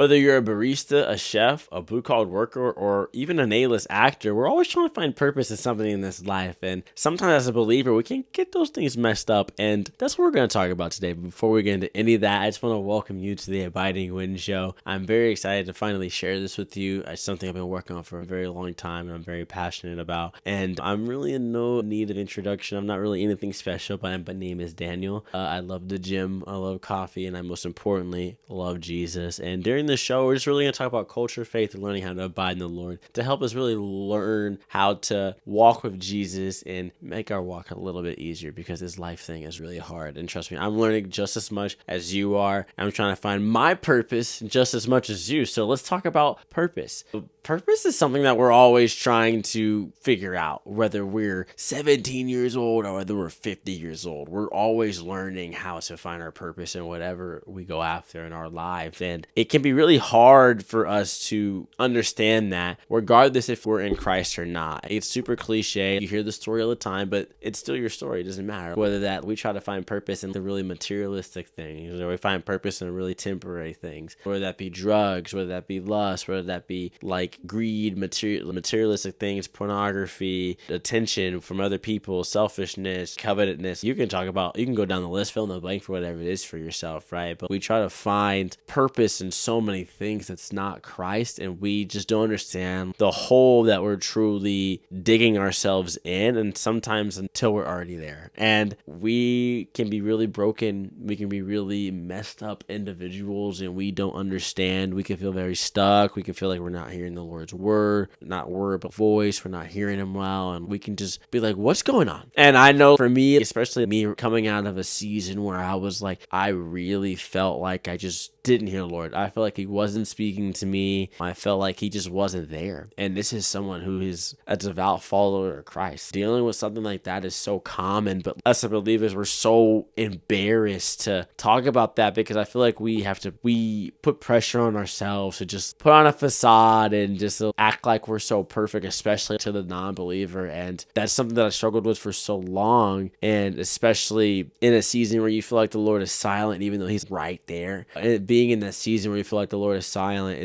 Whether you're a barista, a chef, a blue-collar worker, or even an A-list actor, we're always trying to find purpose in something in this life. And sometimes as a believer, we can get those things messed up. And that's what we're going to talk about today. But before we get into any of that, I just want to welcome you to the Abiding Win Show. I'm very excited to finally share this with you. It's something I've been working on for a very long time and I'm very passionate about. And I'm really in no need of introduction. I'm not really anything special, but my name is Daniel. I love the gym, I love coffee, and I most importantly love Jesus. And during this show, we're just really going to talk about culture, faith, and learning how to abide in the Lord to help us really learn how to walk with Jesus and make our walk a little bit easier, because this life thing is really hard. And trust me, I'm learning just as much as you are. I'm trying to find my purpose just as much as you. So let's talk about purpose. Purpose is something that we're always trying to figure out, whether we're 17 years old or whether we're 50 years old. We're always learning how to find our purpose in whatever we go after in our lives. And it can be really hard for us to understand that, regardless if we're in Christ or not. It's super cliche. You hear the story all the time, but it's still your story. It doesn't matter. Whether that we try to find purpose in the really materialistic things, or we find purpose in the really temporary things, whether that be drugs, whether that be lust, whether that be like greed, materialistic things, pornography, attention from other people, selfishness, covetousness. You can go down the list, fill in the blank for whatever it is for yourself, right? But we try to find purpose in so many things that's not Christ, and we just don't understand the hole that we're truly digging ourselves in, and sometimes until we're already there. And we can be really broken, we can be really messed up individuals, and we don't understand. We can feel very stuck, we can feel like we're not hearing the Lord's word, not word but voice, we're not hearing him well, and we can just be like, what's going on? And I know for me, especially me coming out of a season where I was like, I really felt like I just didn't hear the Lord. I felt like he wasn't speaking to me. I felt like he just wasn't there. And this is someone who is a devout follower of Christ. Dealing with something like that is so common, but us as believers, we're so embarrassed to talk about that, because I feel like we put pressure on ourselves to just put on a facade and just act like we're so perfect, especially to the non-believer. And that's something that I struggled with for so long, and especially in a season where you feel like the Lord is silent, even though he's right there. And being in that season where you feel like the Lord is silent,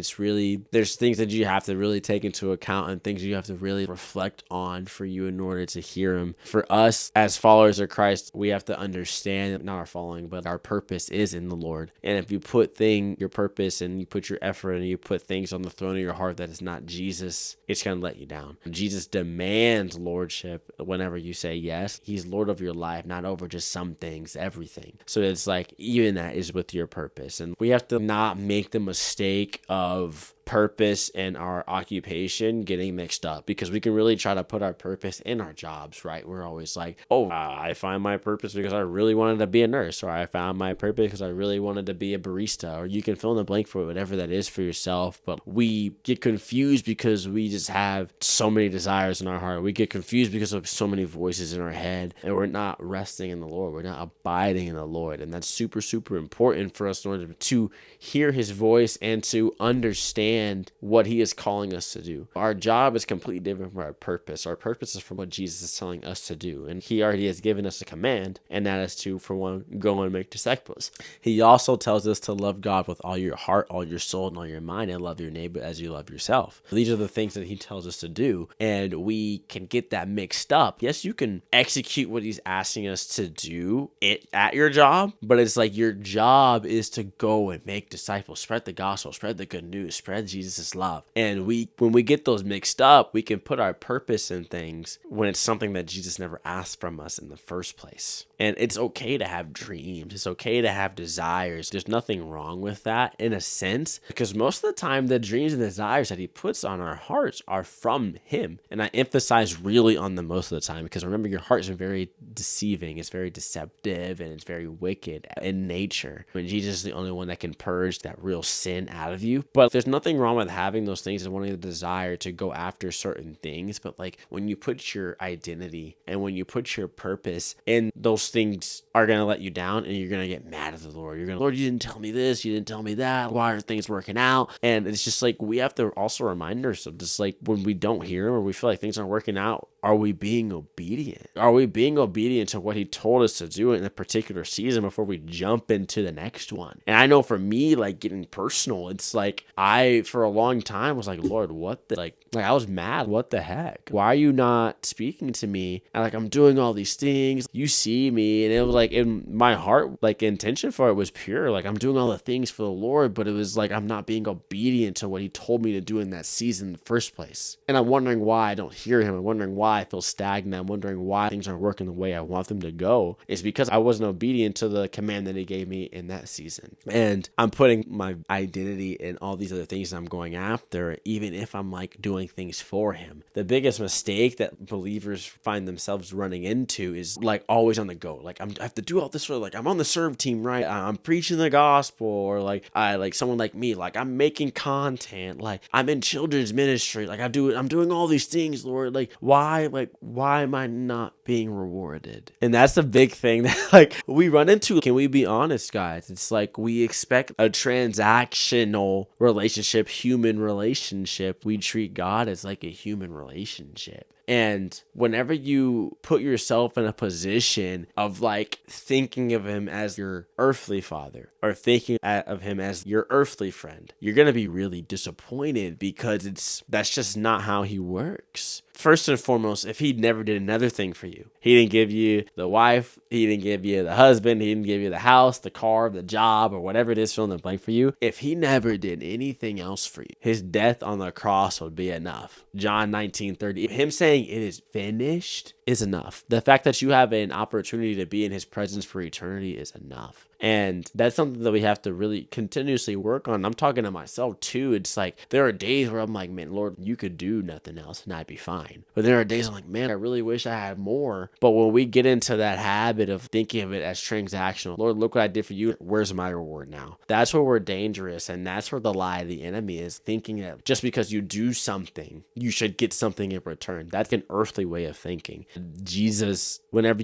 there's things that you have to really take into account and things you have to really reflect on for you in order to hear him. For us as followers of Christ, we have to understand not our following, but our purpose is in the Lord. And if you put your purpose and you put your effort and you put things on the throne of your heart that is not Jesus, it's going to let you down. Jesus demands lordship whenever you say yes. He's Lord of your life, not over just some things, everything. So it's like, even that is with your purpose. And we have to not make the mistake of purpose and our occupation getting mixed up, because we can really try to put our purpose in our jobs, right? We're always like, I find my purpose because I really wanted to be a nurse, or I found my purpose because I really wanted to be a barista, or you can fill in the blank for whatever that is for yourself. But we get confused because we just have so many desires in our heart. We get confused because of so many voices in our head, and we're not resting in the Lord. We're not abiding in the Lord. And that's super, super important for us in order to hear his voice and to understand what he is calling us to do. Our job is completely different from our purpose. Our purpose is from what Jesus is telling us to do. And he already has given us a command, and that is to, for one, go and make disciples. He also tells us to love God with all your heart, all your soul, and all your mind, and love your neighbor as you love yourself. These are the things that he tells us to do, and we can get that mixed up. Yes, you can execute what he's asking us to do at your job, but it's like your job is to go and make disciples, spread the gospel, spread the good news, spread Jesus' love. And when we get those mixed up, we can put our purpose in things when it's something that Jesus never asked from us in the first place. And it's okay to have dreams. It's okay to have desires. There's nothing wrong with that in a sense, because most of the time the dreams and desires that he puts on our hearts are from him. And I emphasize really on the most of the time, because remember, your heart is very deceiving. It's very deceptive, and it's very wicked in nature. When Jesus is the only one that can purge that real sin out of you. But there's nothing nothing wrong with having those things and wanting the desire to go after certain things. But like when you put your identity and when you put your purpose in those things are going to let you down, and you're going to get mad at the Lord. You're going to, Lord, you didn't tell me this. You didn't tell me that. Why aren't things working out? And it's just like, we have to also remind ourselves, just like when we don't hear him or we feel like things aren't working out, are we being obedient? Are we being obedient to what he told us to do in a particular season before we jump into the next one? And I know for me, like getting personal, it's like I, for a long time, was like, Lord, what the, like I was mad. What the heck? Why are you not speaking to me? And like, I'm doing all these things. You see me. And it was like in my heart, like intention for it was pure. Like I'm doing all the things for the Lord, but it was like, I'm not being obedient to what he told me to do in that season in the first place. And I'm wondering why I don't hear him. I'm wondering why I feel stagnant. I'm wondering why things aren't working the way I want them to go. It's because I wasn't obedient to the command that he gave me in that season. And I'm putting my identity in all these other things I'm going after, even if I'm like doing things for him. The biggest mistake that believers find themselves running into is like always on the go. Like I have to do all this, or like I'm on the serve team, right? I'm preaching the gospel, or like I like someone like me, like I'm making content, like I'm in children's ministry, like I'm doing all these things, Lord. Like why am I not being rewarded? And that's the big thing that like we run into. Can we be honest, guys? It's like we expect a transactional relationship, human relationship. We treat God as like a human relationship. And whenever you put yourself in a position of like thinking of him as your earthly father or thinking of him as your earthly friend, you're going to be really disappointed, because that's just not how he works. First and foremost, if he never did another thing for you, he didn't give you the wife, he didn't give you the husband, he didn't give you the house, the car, the job, or whatever it is fill in the blank for you. If he never did anything else for you, his death on the cross would be enough. John 19:30, him saying it is finished is enough. The fact that you have an opportunity to be in his presence for eternity is enough. And that's something that we have to really continuously work on. I'm talking to myself too. It's like there are days where I'm like, man, Lord, you could do nothing else and I'd be fine. But there are days I'm like, man, I really wish I had more. But when we get into that habit of thinking of it as transactional, Lord, look what I did for you. Where's my reward now? That's where we're dangerous. And that's where the lie of the enemy is, thinking that just because you do something, you should get something in return. That's an earthly way of thinking. Jesus, whenever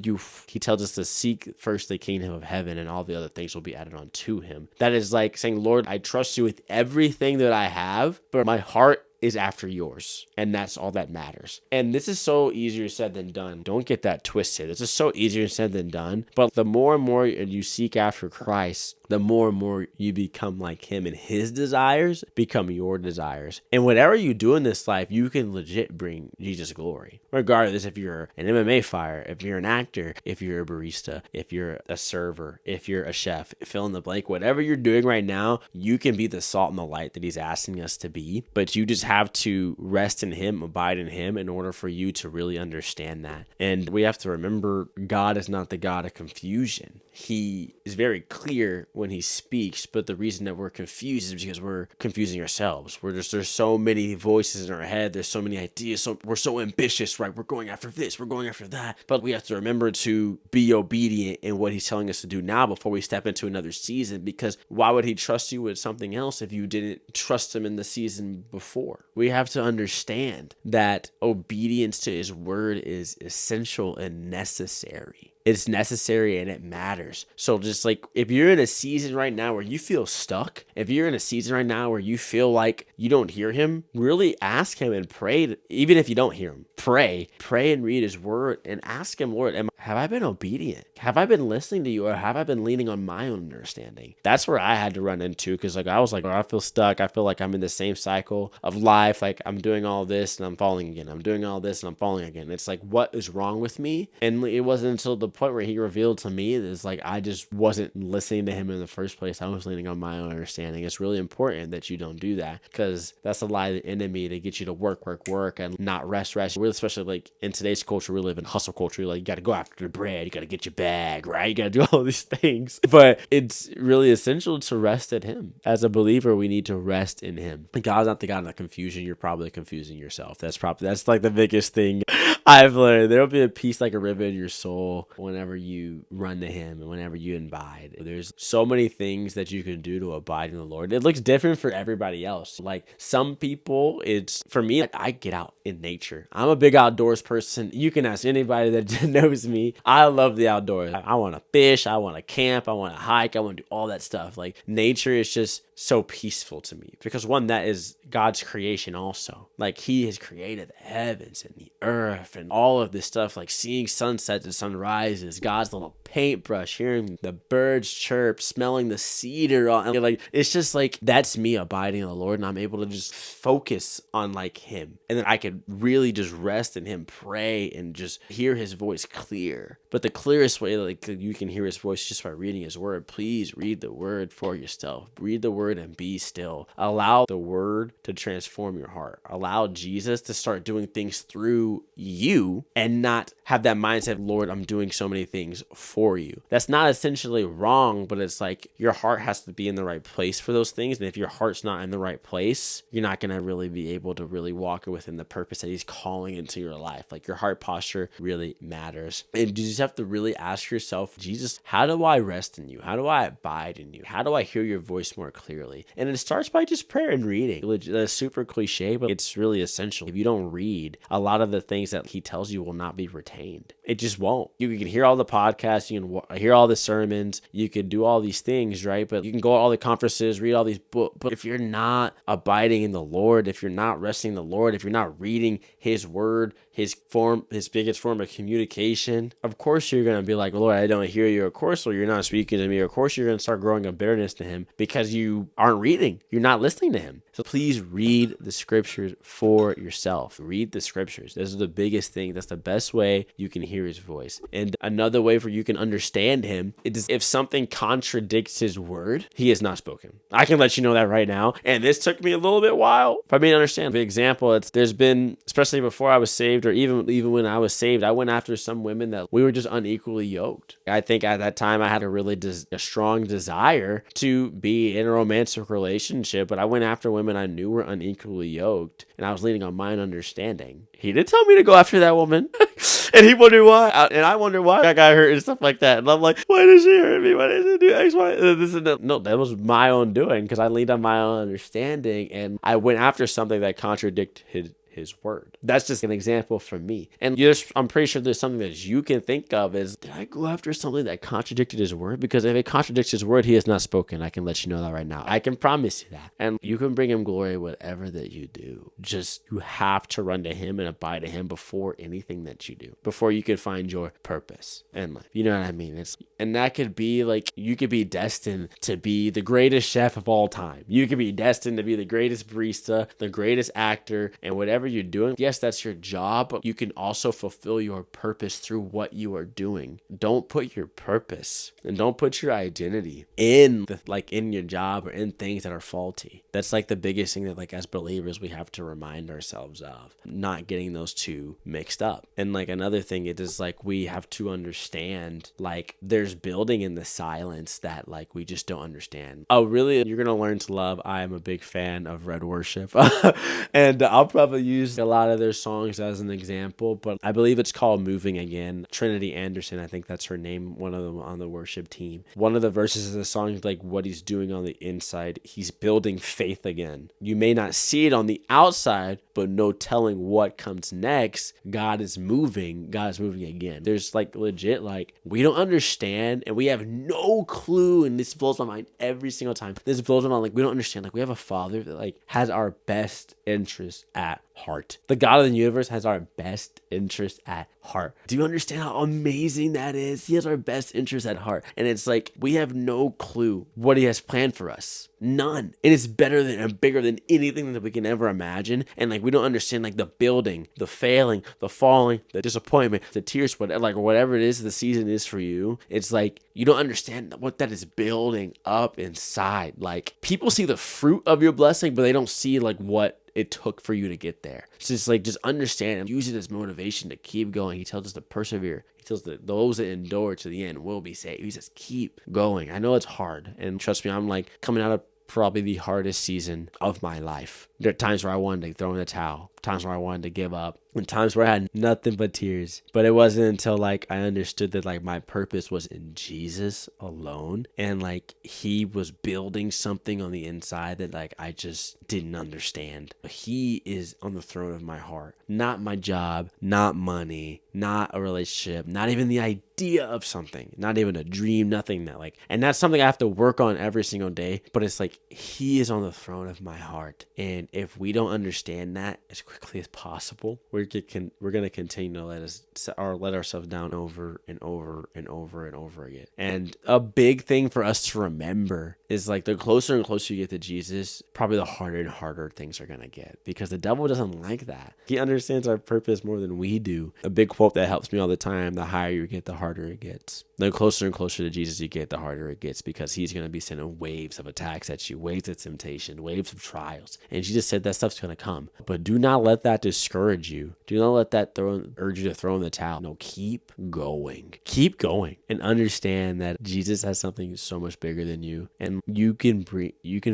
he tells us to seek first the kingdom of heaven, and all the other things will be added on to him. That is like saying, Lord, I trust you with everything that I have, but my heart is after yours. And that's all that matters. And this is so easier said than done. Don't get that twisted. This is so easier said than done. But the more and more you seek after Christ, the more and more you become like him, and his desires become your desires. And whatever you do in this life, you can legit bring Jesus glory. Regardless if you're an MMA fighter, if you're an actor, if you're a barista, if you're a server, if you're a chef, fill in the blank, whatever you're doing right now, you can be the salt and the light that he's asking us to be. But you just have to rest in him, abide in him, in order for you to really understand that. And we have to remember, God is not the God of confusion. He is very clear when he speaks, but the reason that we're confused is because we're confusing ourselves. There's so many voices in our head. There's so many ideas. We're so ambitious, right? We're going after this. We're going after that. But we have to remember to be obedient in what he's telling us to do now before we step into another season, because why would he trust you with something else if you didn't trust him in the season before? We have to understand that obedience to his word is essential and necessary. It's necessary and it matters. So just like if you're in a season right now where you feel stuck, if you're in a season right now where you feel like you don't hear him, really ask him and pray. Even if you don't hear him, pray and read his word and ask him, Lord, have I been obedient? Have I been listening to you, or have I been leaning on my own understanding? That's where I had to run into, because like I was like, oh, I feel stuck. I feel like I'm in the same cycle of life. Like I'm doing all this and I'm falling again. I'm doing all this and I'm falling again. It's like, what is wrong with me? And it wasn't until the point where he revealed to me that it's like I just wasn't listening to him in the first place. I was leaning on my own understanding. It's really important that you don't do that, because that's the lie of the enemy, to get you to work and not rest. We're especially like in today's culture, we live in hustle culture. Like you got to go after the bread, you got to get your bag, right? You got to do all these things. But it's really essential to rest in him. As a believer, we need to rest in him. God's not the God of confusion. You're probably confusing yourself. That's like the biggest thing I've learned there'll be a peace like a river in your soul whenever you run to him and whenever you abide. There's so many things that you can do to abide in the Lord. It looks different for everybody else. Like some people, it's for me, like, I get out in nature. I'm a big outdoors person. You can ask anybody that knows me. I love the outdoors. I want to fish. I want to camp. I want to hike. I want to do all that stuff. Like nature is just so peaceful to me because one, that is God's creation also. Like he has created the heavens and the earth and all of this stuff, like seeing sunsets and sunrises, God's little paintbrush, hearing the birds chirp, smelling the cedar, like it's just like that's me abiding in the Lord, and I'm able to just focus on like him, and then I could really just rest in him, pray, and just hear his voice clear. But the clearest way like you can hear his voice is just by reading his word. Please read the word for yourself. Read the word and be still. Allow the word to transform your heart. Allow Jesus to start doing things through you and not have that mindset, Lord, I'm doing so many things for you. That's not essentially wrong, but it's like your heart has to be in the right place for those things. And if your heart's not in the right place, you're not going to really be able to really walk within the purpose that he's calling into your life. Like your heart posture really matters. And you just have to really ask yourself, Jesus, how do I rest in you? How do I abide in you? How do I hear your voice more clearly? And it starts by just prayer and reading. That's super cliche, but it's really essential. If you don't read, a lot of the things that he tells you will not be retained. It just won't. You can hear all the podcasts, you can hear all the sermons, you can do all these things, right? But you can go to all the conferences, read all these books. But if you're not abiding in the Lord, if you're not resting in the Lord, if you're not reading his word, his biggest form of communication, of course you're going to be like, Lord, I don't hear you. Of course, Lord, you're not speaking to me. Of course, you're going to start growing a bitterness to him because you aren't reading. You're not listening to him. So please read the scriptures for yourself. Read the scriptures. This is the biggest thing. That's the best way you can hear his voice. And another way for you can understand him is if something contradicts his word, he has not spoken. I can let you know that right now. And this took me a little bit while for me to understand. For example, there's been, especially before I was saved or even when I was saved, I went after some women that we were just unequally yoked. I think at that time I had a strong desire to be in a romantic relationship, but I went after women I knew were unequally yoked, and I was leaning on my understanding. He didn't tell me to go after that woman. And he wondered why. And I wonder why I got hurt and stuff like that. And I'm like, why did she hurt me? Why did she do X, Y? This and that. No, that was my own doing because I leaned on my own understanding and I went after something that contradicted his word. That's just an example for me. And I'm pretty sure there's something that you can think of as, did I go after something that contradicted his word? Because if it contradicts his word, he has not spoken. I can let you know that right now. I can promise you that. And you can bring him glory whatever that you do. Just, you have to run to him and abide in him before anything that you do, before you can find your purpose in life. You know what I mean? And that could be like, you could be destined to be the greatest chef of all time. You could be destined to be the greatest barista, the greatest actor, and whatever you're doing, yes, that's your job, but you can also fulfill your purpose through what you are doing. Don't put your purpose and don't put your identity in your job or in things that are faulty. That's like the biggest thing that like as believers we have to remind ourselves of, not getting those two mixed up. And like another thing, it is like we have to understand like there's building in the silence that like we just don't understand. Oh, really? You're gonna learn to love. I am a big fan of Red Worship, and I'll probably use a lot of their songs as an example, but I believe it's called Moving Again. Trinity Anderson, I think that's her name, one of them on the worship team. One of the verses of the song is like what he's doing on the inside. He's building faith again. You may not see it on the outside, but no telling what comes next. God is moving again. There's like legit, like we don't understand and we have no clue. And this blows my mind every single time. This blows my mind. Like we don't understand. Like we have a father that like has our best interest at heart. The God of the universe has our best interest at heart. Do you understand how amazing that is? He has our best interest at heart. And it's like, we have no clue what he has planned for us. None. And it's better than and bigger than anything that we can ever imagine. And like, we don't understand like the building, the failing, the falling, the disappointment, the tears, whatever it is the season is for you. It's like, you don't understand what that is building up inside. Like people see the fruit of your blessing, but they don't see like what it took for you to get there. So it's like, just understand and use it as motivation to keep going. He tells us to persevere. He tells those that endure to the end will be saved. He says, keep going. I know it's hard. And trust me, I'm like coming out of probably the hardest season of my life. There are times where I wanted to throw in the towel. times where I wanted to give up, and times where I had nothing but tears. But it wasn't until like I understood that like my purpose was in Jesus alone, and like he was building something on the inside that like I just didn't understand. He is on the throne of my heart, not my job, not money, not a relationship, not even the idea of something, not even a dream, nothing that like, and that's something I have to work on every single day. But it's like he is on the throne of my heart, and if we don't understand that as quickly as possible, we're gonna continue to let ourselves down over and over and over and over again. And a big thing for us to remember is like the closer and closer you get to Jesus, probably the harder and harder things are gonna get, because the devil doesn't like that. He understands our purpose more than we do. A big quote that helps me all the time: the higher you get, the harder it gets. The closer and closer to Jesus you get, the harder it gets, because he's going to be sending waves of attacks at you, waves of temptation, waves of trials. And Jesus said that stuff's going to come. But do not let that discourage you. Do not let that urge you to throw in the towel. No, keep going. Keep going. And understand that Jesus has something so much bigger than you. And you can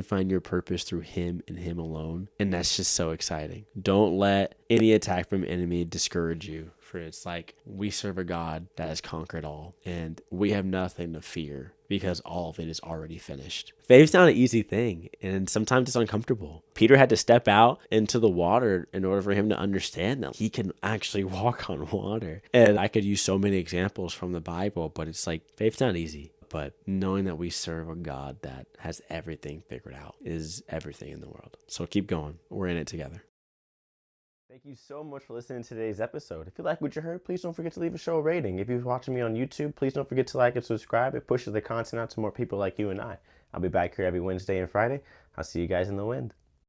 find your purpose through him and him alone. And that's just so exciting. Don't let any attack from enemy discourage you. For it's like we serve a God that has conquered all, and we have nothing to fear because all of it is already finished. Faith's not an easy thing, and sometimes it's uncomfortable. Peter had to step out into the water in order for him to understand that he can actually walk on water. And I could use so many examples from the Bible, but it's like faith's not easy. But knowing that we serve a God that has everything figured out is everything in the world. So keep going. We're in it together. Thank you so much for listening to today's episode. If you like what you heard, please don't forget to leave a show rating. If you're watching me on YouTube, please don't forget to like and subscribe. It pushes the content out to more people like you and I. I'll be back here every Wednesday and Friday. I'll see you guys in the wind.